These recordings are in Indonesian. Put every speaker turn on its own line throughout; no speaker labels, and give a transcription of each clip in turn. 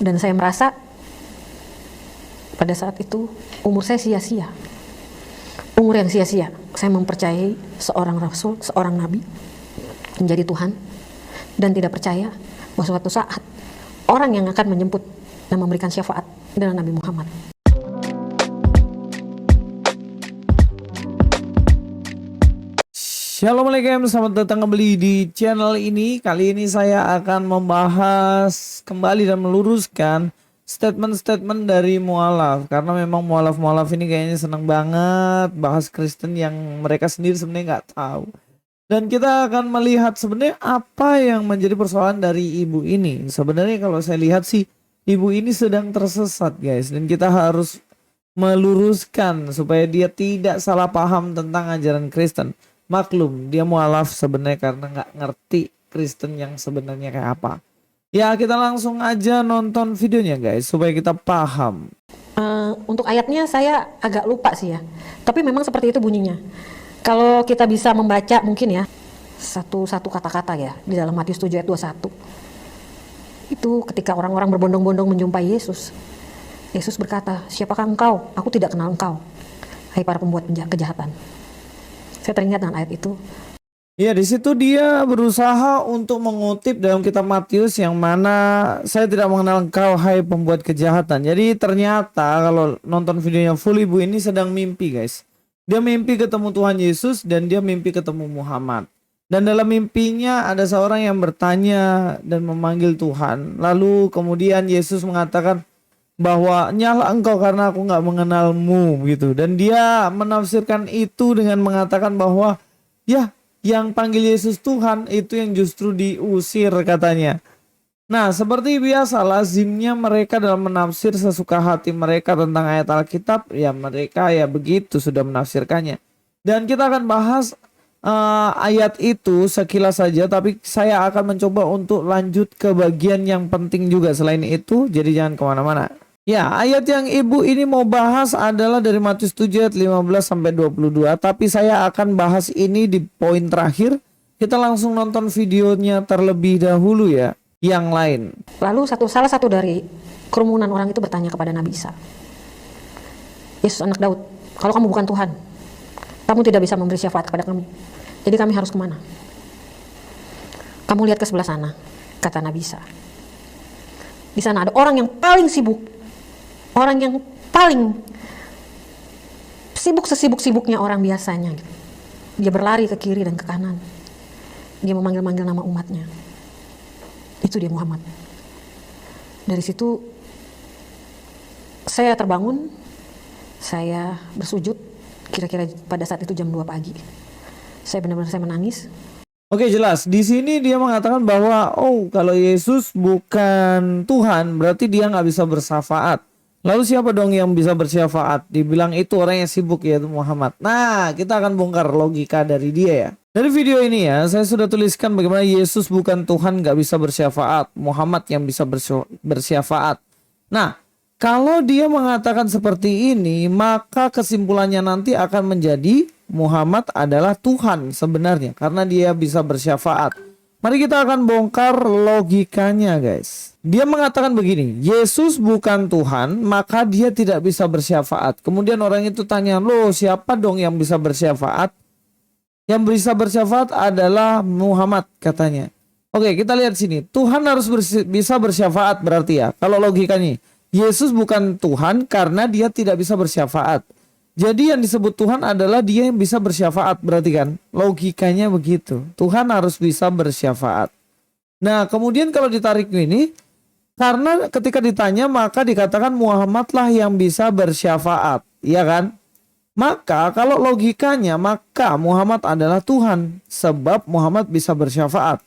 Dan saya merasa pada saat itu umur saya sia-sia. Umur yang sia-sia. Saya mempercayai seorang rasul, seorang nabi menjadi Tuhan, dan tidak percaya bahwa suatu saat orang yang akan menjemput dan memberikan syafaat adalah Nabi Muhammad.
Assalamualaikum, selamat datang kembali di channel ini. Kali ini saya akan membahas kembali dan meluruskan statement-statement dari mualaf. Karena memang mualaf-mualaf ini kayaknya senang banget bahas Kristen yang mereka sendiri sebenarnya nggak tahu. Dan kita akan melihat sebenarnya apa yang menjadi persoalan dari ibu ini. Sebenarnya kalau saya lihat sih, ibu ini sedang tersesat guys. Dan kita harus meluruskan supaya dia tidak salah paham tentang ajaran Kristen. Maklum dia mualaf sebenarnya karena nggak ngerti Kristen yang sebenarnya kayak apa. Ya kita langsung aja nonton videonya guys supaya kita paham.
Untuk ayatnya saya agak lupa sih ya, tapi memang seperti itu bunyinya. Kalau kita bisa membaca mungkin ya satu kata-kata ya di dalam Matius 7 ayat 21. Itu ketika orang-orang berbondong-bondong menjumpai Yesus. Yesus berkata, "Siapakah engkau? Aku tidak kenal engkau, hai para pembuat kejahatan." Saya teringat dengan ayat itu.
Ya di situ dia berusaha untuk mengutip dalam kitab Matius yang mana saya tidak mengenal engkau hai pembuat kejahatan. Jadi ternyata kalau nonton videonya full, ibu ini sedang mimpi guys. Dia mimpi ketemu Tuhan Yesus dan dia mimpi ketemu Muhammad. Dan dalam mimpinya ada seorang yang bertanya dan memanggil Tuhan. Lalu kemudian Yesus mengatakan bahwa nyala engkau karena aku nggak mengenalmu gitu. Dan dia menafsirkan itu dengan mengatakan bahwa ya yang panggil Yesus Tuhan itu yang justru diusir katanya. Nah seperti biasa lazimnya mereka dalam menafsir sesuka hati mereka tentang ayat Alkitab, ya mereka ya begitu sudah menafsirkannya. Dan kita akan bahas ayat itu sekilas saja, tapi saya akan mencoba untuk lanjut ke bagian yang penting juga selain itu, jadi jangan kemana-mana. Ya, ayat yang ibu ini mau bahas adalah dari Matius 7 ayat 15 sampai 22, tapi saya akan bahas ini di poin terakhir. Kita langsung nonton videonya terlebih dahulu ya, yang lain.
Lalu salah satu dari kerumunan orang itu bertanya kepada Nabi Isa, "Yesus anak Daud, kalau kamu bukan Tuhan, kamu tidak bisa memberi syafaat kepada kami. Jadi kami harus kemana? Kamu lihat ke sebelah sana," kata Nabi Isa. "Di sana ada orang yang paling sibuk. Orang yang paling sibuk sesibuk-sibuknya orang biasanya. Dia berlari ke kiri dan ke kanan. Dia memanggil-manggil nama umatnya. Itu dia Muhammad." Dari situ saya terbangun, saya bersujud, kira-kira pada saat itu jam 2 pagi. Saya benar-benar menangis.
Oke jelas, di sini dia mengatakan bahwa kalau Yesus bukan Tuhan berarti dia nggak bisa bersyafaat. Lalu siapa dong yang bisa bersyafaat? Dibilang itu orang yang sibuk yaitu Muhammad. Nah kita akan bongkar logika dari dia ya. Dari video ini ya saya sudah tuliskan bagaimana Yesus bukan Tuhan nggak bisa bersyafaat. Muhammad yang bisa bersyafaat. Nah kalau dia mengatakan seperti ini maka kesimpulannya nanti akan menjadi Muhammad adalah Tuhan sebenarnya karena dia bisa bersyafaat. Mari kita akan bongkar logikanya guys. Dia mengatakan begini, Yesus bukan Tuhan maka dia tidak bisa bersyafaat. Kemudian orang itu tanya, loh siapa dong yang bisa bersyafaat? Yang bisa bersyafaat adalah Muhammad katanya. Oke kita lihat sini, Tuhan harus bisa bersyafaat berarti ya. Kalau logikanya, Yesus bukan Tuhan karena dia tidak bisa bersyafaat. Jadi yang disebut Tuhan adalah dia yang bisa bersyafaat berarti kan. Logikanya begitu. Tuhan harus bisa bersyafaat. Nah kemudian kalau ditarik ini, karena ketika ditanya maka dikatakan Muhammadlah yang bisa bersyafaat. Iya kan? Maka kalau logikanya maka Muhammad adalah Tuhan. Sebab Muhammad bisa bersyafaat.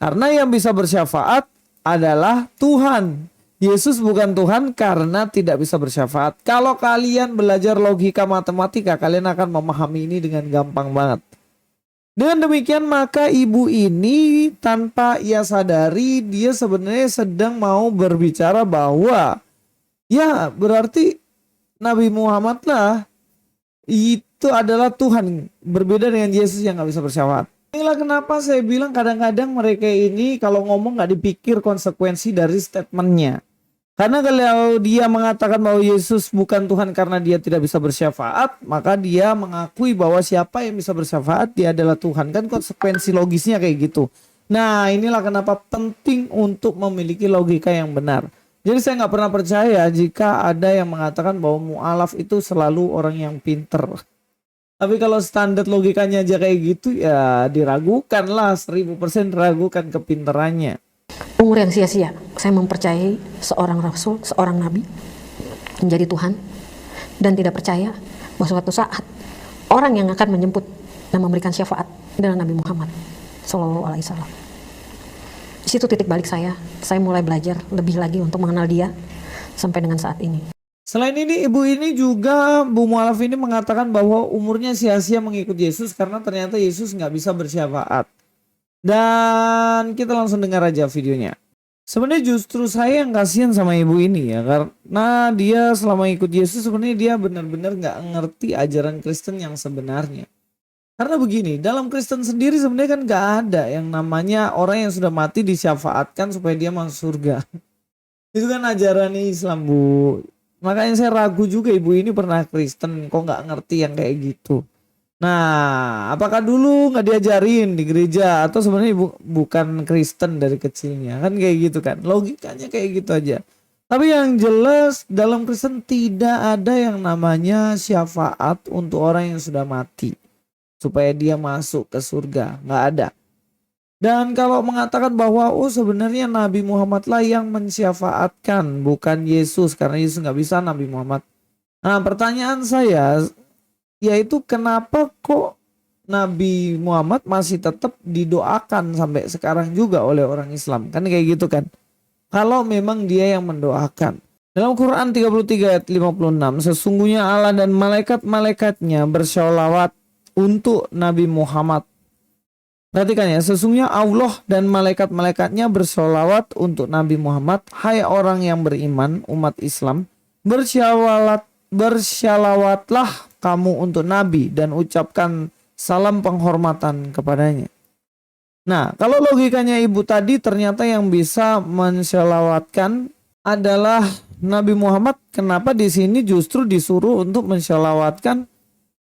Karena yang bisa bersyafaat adalah Tuhan. Yesus bukan Tuhan karena tidak bisa bersyafaat. Kalau kalian belajar logika matematika, kalian akan memahami ini dengan gampang banget. Dengan demikian maka ibu ini tanpa ia sadari dia sebenarnya sedang mau berbicara bahwa ya berarti Nabi Muhammad lah itu adalah Tuhan. Berbeda dengan Yesus yang gak bisa bersyafaat. Inilah kenapa saya bilang kadang-kadang mereka ini kalau ngomong gak dipikir konsekuensi dari statementnya. Karena kalau dia mengatakan bahwa Yesus bukan Tuhan karena dia tidak bisa bersyafaat, maka dia mengakui bahwa siapa yang bisa bersyafaat dia adalah Tuhan. Kan konsekuensi logisnya kayak gitu. Nah, inilah kenapa penting untuk memiliki logika yang benar. Jadi saya nggak pernah percaya jika ada yang mengatakan bahwa mu'alaf itu selalu orang yang pinter. Tapi kalau standar logikanya aja kayak gitu, ya diragukan lah, 1000% ragukan kepinterannya.
Umur yang sia-sia, saya mempercayai seorang rasul, seorang nabi menjadi Tuhan, dan tidak percaya bahwa suatu saat orang yang akan menjemput dan memberikan syafaat adalah Nabi Muhammad Sallallahu Alaihi Wasallam. Di situ titik balik saya mulai belajar lebih lagi untuk mengenal dia sampai dengan saat ini.
Selain ini, ibu ini juga, Bu Mu'alaf ini mengatakan bahwa umurnya sia-sia mengikut Yesus karena ternyata Yesus nggak bisa bersyafaat. Dan kita langsung dengar aja videonya. Sebenarnya justru saya yang kasihan sama ibu ini ya, karena dia selama ikut Yesus sebenarnya dia benar-benar nggak ngerti ajaran Kristen yang sebenarnya. Karena begini, dalam Kristen sendiri sebenarnya kan nggak ada yang namanya orang yang sudah mati disyafaatkan supaya dia masuk surga. Itu kan ajaran Islam, Bu. Makanya saya ragu juga ibu ini pernah Kristen, kok nggak ngerti yang kayak gitu. Nah, apakah dulu nggak diajarin di gereja atau sebenarnya ibu bukan Kristen dari kecilnya? Kan kayak gitu kan. Logikanya kayak gitu aja. Tapi yang jelas dalam Kristen tidak ada yang namanya syafaat untuk orang yang sudah mati supaya dia masuk ke surga. Nggak ada. Dan kalau mengatakan bahwa sebenarnya Nabi Muhammad lah yang mensyafaatkan, bukan Yesus, karena Yesus nggak bisa, Nabi Muhammad. Nah, pertanyaan saya yaitu kenapa kok Nabi Muhammad masih tetap didoakan sampai sekarang juga oleh orang Islam? Kan kayak gitu kan. Kalau memang dia yang mendoakan. Dalam Quran 33 ayat 56, sesungguhnya Allah dan malaikat-malaikatnya bersolawat untuk Nabi Muhammad. Perhatikan ya, sesungguhnya Allah dan malaikat-malaikatnya bersolawat untuk Nabi Muhammad. Hai orang yang beriman, umat Islam, bersyalawatlah kamu untuk Nabi dan ucapkan salam penghormatan kepadanya. Nah, kalau logikanya ibu tadi ternyata yang bisa mensyalawatkan adalah Nabi Muhammad, kenapa di sini justru disuruh untuk mensyalawatkan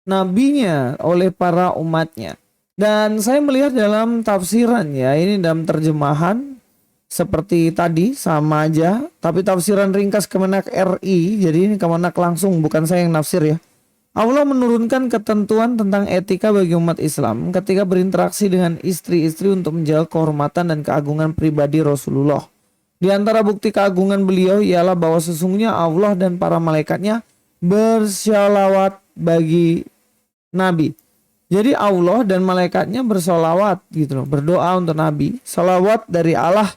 nabinya oleh para umatnya? Dan saya melihat dalam tafsiran ya, ini dalam terjemahan seperti tadi sama aja, tapi tafsiran ringkas Kemenak RI, jadi ini Kemenak langsung, bukan saya yang nafsir ya. Allah menurunkan ketentuan tentang etika bagi umat Islam ketika berinteraksi dengan istri-istri untuk menjaga kehormatan dan keagungan pribadi Rasulullah. Di antara bukti keagungan beliau ialah bahwa sesungguhnya Allah dan para malaikatnya bersyalawat bagi Nabi. Jadi Allah dan malaikatnya bersolawat gitu loh, berdoa untuk Nabi. Salawat dari Allah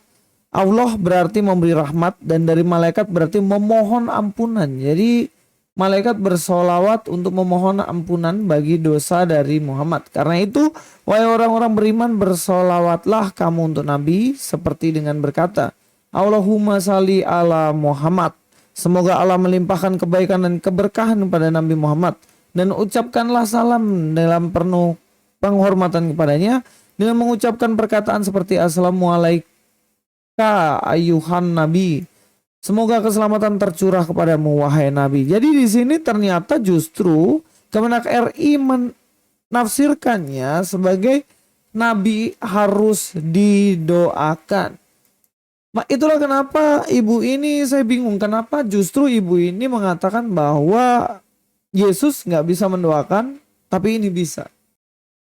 berarti memberi rahmat, dan dari malaikat berarti memohon ampunan. Jadi malaikat bersolawat untuk memohon ampunan bagi dosa dari Muhammad. Karena itu, wahai orang-orang beriman, bersolawatlah kamu untuk Nabi seperti dengan berkata, Allahumma salli ala Muhammad. Semoga Allah melimpahkan kebaikan dan keberkahan kepada Nabi Muhammad. Dan ucapkanlah salam dalam penuh penghormatan kepadanya dengan mengucapkan perkataan seperti Assalamualaikum ayuhan Nabi. Semoga keselamatan tercurah kepadamu wahai Nabi. Jadi di sini ternyata justru Kemenak RI menafsirkannya sebagai Nabi harus didoakan. Itulah kenapa ibu ini saya bingung, kenapa justru ibu ini mengatakan bahwa Yesus nggak bisa mendoakan, tapi ini bisa.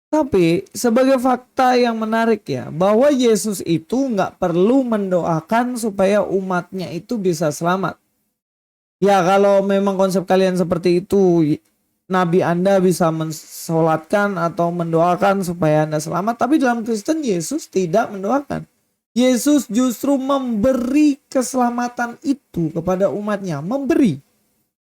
Tapi sebagai fakta yang menarik ya, bahwa Yesus itu nggak perlu mendoakan supaya umatnya itu bisa selamat. Ya kalau memang konsep kalian seperti itu, Nabi Anda bisa mensolatkan atau mendoakan supaya Anda selamat. Tapi dalam Kristen Yesus tidak mendoakan. Yesus justru memberi keselamatan itu kepada umatnya, memberi.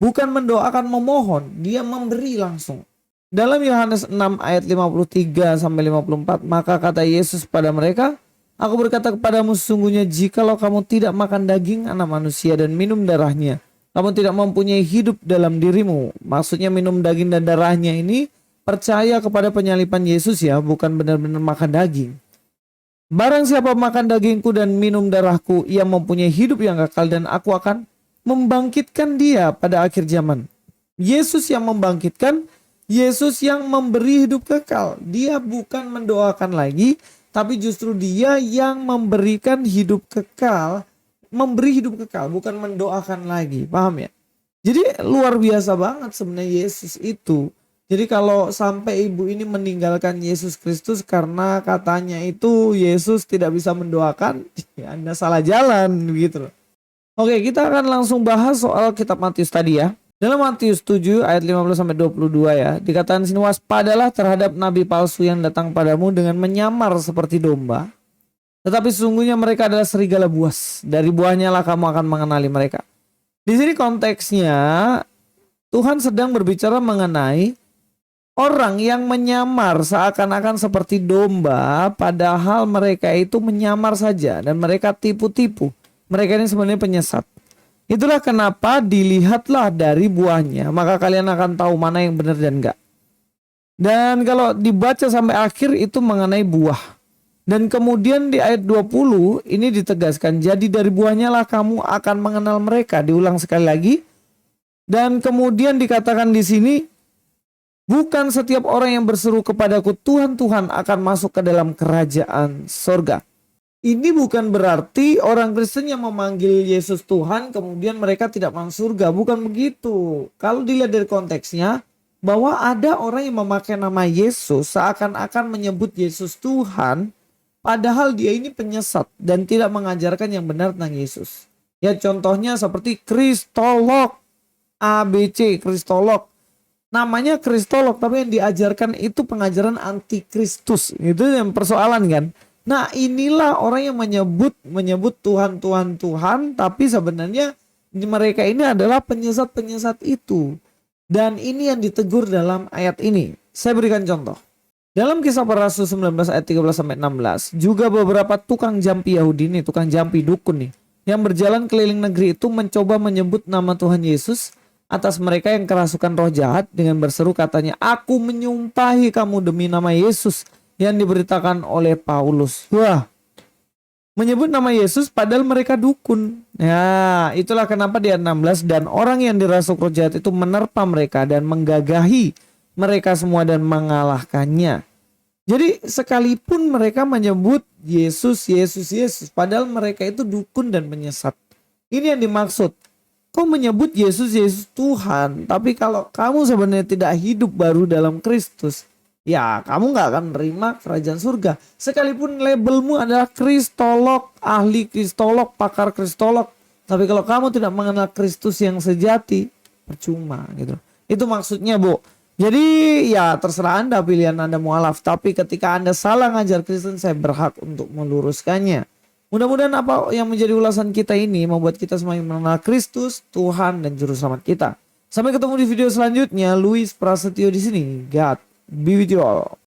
Bukan mendoakan, memohon, dia memberi langsung. Dalam Yohanes 6 ayat 53 sampai 54, maka kata Yesus pada mereka, aku berkata kepadamu sesungguhnya jikalau kamu tidak makan daging anak manusia dan minum darahnya, kamu tidak mempunyai hidup dalam dirimu. Maksudnya minum daging dan darahnya ini percaya kepada penyaliban Yesus ya, bukan benar-benar makan daging. Barang siapa makan dagingku dan minum darahku, ia mempunyai hidup yang kekal dan aku akan membangkitkan dia pada akhir zaman. Yesus yang membangkitkan, Yesus yang memberi hidup kekal. Dia bukan mendoakan lagi, tapi justru dia yang memberikan hidup kekal, memberi hidup kekal, bukan mendoakan lagi. Paham ya? Jadi luar biasa banget sebenarnya Yesus itu. Jadi kalau sampai ibu ini meninggalkan Yesus Kristus karena katanya itu Yesus tidak bisa mendoakan, ya Anda salah jalan gitu loh. Oke, kita akan langsung bahas soal kitab Matius tadi ya. Dalam Matius 7 ayat 15 sampai 22 ya, dikatakan sini, waspadalah terhadap nabi palsu yang datang padamu dengan menyamar seperti domba, tetapi sesungguhnya mereka adalah serigala buas. Dari buahnya lah kamu akan mengenali mereka. Di sini konteksnya Tuhan sedang berbicara mengenai orang yang menyamar seakan-akan seperti domba, padahal mereka itu menyamar saja dan mereka tipu-tipu. Mereka ini sebenarnya penyesat. Itulah kenapa dilihatlah dari buahnya, maka kalian akan tahu mana yang benar dan enggak. Dan kalau dibaca sampai akhir itu mengenai buah. Dan kemudian di ayat 20 ini ditegaskan, jadi dari buahnya lah kamu akan mengenal mereka. Diulang sekali lagi. Dan kemudian dikatakan di sini, bukan setiap orang yang berseru kepadaku Tuhan, Tuhan akan masuk ke dalam kerajaan sorga. Ini bukan berarti orang Kristen yang memanggil Yesus Tuhan kemudian mereka tidak masuk surga. Bukan begitu. Kalau dilihat dari konteksnya, bahwa ada orang yang memakai nama Yesus seakan-akan menyebut Yesus Tuhan, padahal dia ini penyesat dan tidak mengajarkan yang benar tentang Yesus. Ya contohnya seperti Kristolog, ABC, Kristolog. Namanya Kristolog, tapi yang diajarkan itu pengajaran antikristus. Itu yang persoalan kan. Nah inilah orang yang menyebut Tuhan, Tuhan, Tuhan, tapi sebenarnya mereka ini adalah penyesat-penyesat itu. Dan ini yang ditegur dalam ayat ini. Saya berikan contoh. Dalam Kisah Para Rasul 19 ayat 13-16, juga beberapa tukang jampi Yahudi nih, tukang jampi dukun nih, yang berjalan keliling negeri itu mencoba menyebut nama Tuhan Yesus atas mereka yang kerasukan roh jahat dengan berseru katanya, aku menyumpahi kamu demi nama Yesus yang diberitakan oleh Paulus. Wah, menyebut nama Yesus padahal mereka dukun. Ya, itulah kenapa di ayat 16, dan orang yang dirasuk roh jahat itu menerpa mereka dan menggagahi mereka semua dan mengalahkannya. Jadi sekalipun mereka menyebut Yesus, Yesus, Yesus, padahal mereka itu dukun dan menyesat. Ini yang dimaksud. Kau menyebut Yesus, Yesus Tuhan, tapi kalau kamu sebenarnya tidak hidup baru dalam Kristus, ya kamu gak akan menerima kerajaan surga. Sekalipun labelmu adalah Kristolog, ahli Kristolog, pakar Kristolog, tapi kalau kamu tidak mengenal Kristus yang sejati, percuma gitu. Itu maksudnya, Bu. Jadi ya terserah Anda, pilihan Anda mualaf. Tapi ketika Anda salah ngajar Kristen, saya berhak untuk meluruskannya. Mudah-mudahan apa yang menjadi ulasan kita ini membuat kita semakin mengenal Kristus, Tuhan dan Juru Selamat kita. Sampai ketemu di video selanjutnya. Luis Prasetyo di sini. God be with you all.